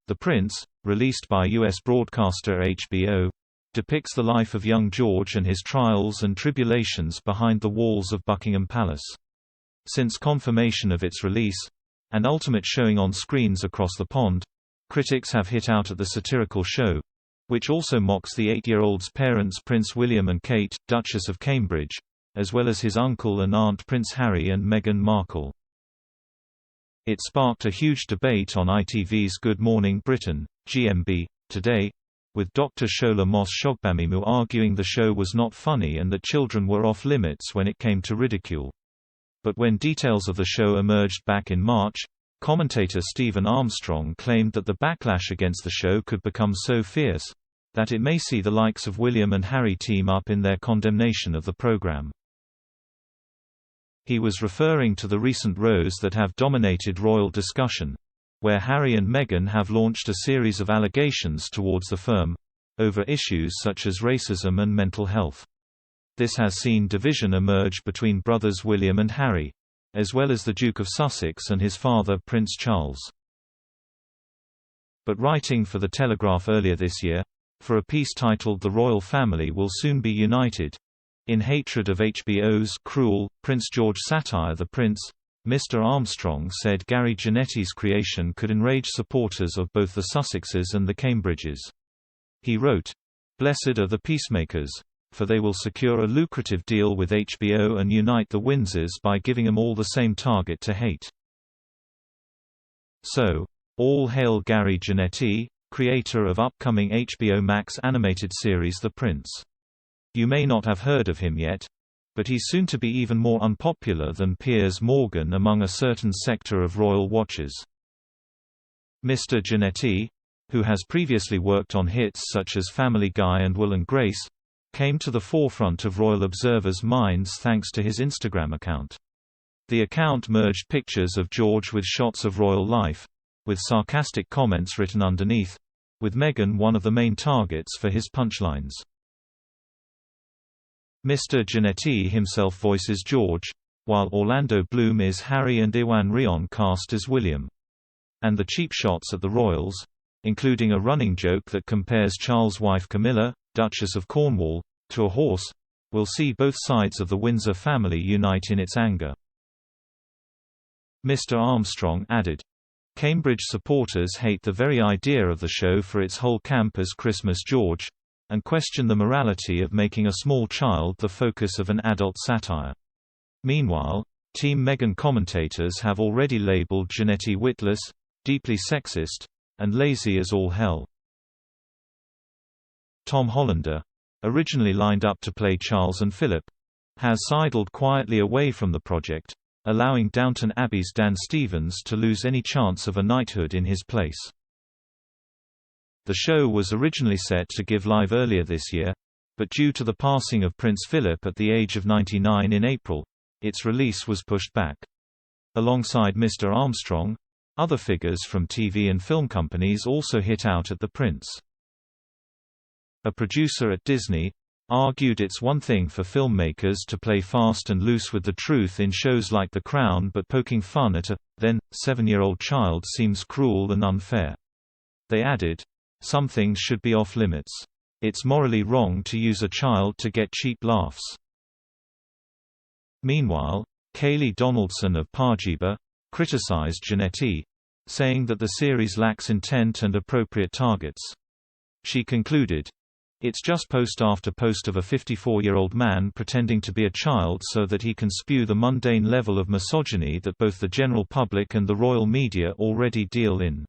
The Prince, released by U.S. broadcaster HBO, depicts the life of young George and his trials and tribulations behind the walls of Buckingham Palace. Since confirmation of its release, and ultimate showing on screens across the pond, critics have hit out at the satirical show, which also mocks the 8-year-old's parents Prince William and Kate, Duchess of Cambridge, as well as his uncle and aunt Prince Harry and Meghan Markle. It sparked a huge debate on ITV's Good Morning Britain, GMB, today, with Dr. Shola Mos-Shogbamimu arguing the show was not funny and that children were off limits when it came to ridicule. But when details of the show emerged back in March, commentator Stephen Armstrong claimed that the backlash against the show could become so fierce that it may see the likes of William and Harry team up in their condemnation of the program. He was referring to the recent rows that have dominated royal discussion, where Harry and Meghan have launched a series of allegations towards the firm over issues such as racism and mental health. This has seen division emerge between brothers William and Harry, as well as the Duke of Sussex and his father Prince Charles. But writing for The Telegraph earlier this year, for a piece titled "The Royal Family Will Soon Be United," in hatred of HBO's cruel, Prince George satire The Prince, Mr. Armstrong said Gary Janetti's creation could enrage supporters of both the Sussexes and the Cambridges. He wrote, "Blessed are the peacemakers, for they will secure a lucrative deal with HBO and unite the Windsors by giving them all the same target to hate." So, all hail Gary Janetti, creator of upcoming HBO Max animated series The Prince. You may not have heard of him yet, but he's soon to be even more unpopular than Piers Morgan among a certain sector of royal watchers. Mr. Janetti, who has previously worked on hits such as Family Guy and Will and Grace, came to the forefront of royal observers' minds thanks to his Instagram account. The account merged pictures of George with shots of royal life, with sarcastic comments written underneath, with Meghan one of the main targets for his punchlines. Mr. Janetti himself voices George, while Orlando Bloom is Harry and Iwan Rheon cast as William. And the cheap shots at the royals, including a running joke that compares Charles' wife Camilla, Duchess of Cornwall, to a horse, will see both sides of the Windsor family unite in its anger. Mr. Armstrong added, "Cambridge supporters hate the very idea of the show for its whole camp as Christmas George, and question the morality of making a small child the focus of an adult satire." Meanwhile, Team Meghan commentators have already labeled Janetti witless, deeply sexist, and lazy as all hell. Tom Hollander, originally lined up to play Charles and Philip, has sidled quietly away from the project, allowing Downton Abbey's Dan Stevens to lose any chance of a knighthood in his place. The show was originally set to give live earlier this year, but due to the passing of Prince Philip at the age of 99 in April, its release was pushed back. Alongside Mr. Armstrong, other figures from TV and film companies also hit out at The Prince. A producer at Disney argued it's one thing for filmmakers to play fast and loose with the truth in shows like The Crown, but poking fun at a, then, 7-year-old child seems cruel and unfair. They added, "Some things should be off limits. It's morally wrong to use a child to get cheap laughs." Meanwhile, Kayleigh Donaldson of Parjiba criticized Janetti, saying that the series lacks intent and appropriate targets. She concluded, "It's just post after post of a 54-year-old man pretending to be a child so that he can spew the mundane level of misogyny that both the general public and the royal media already deal in."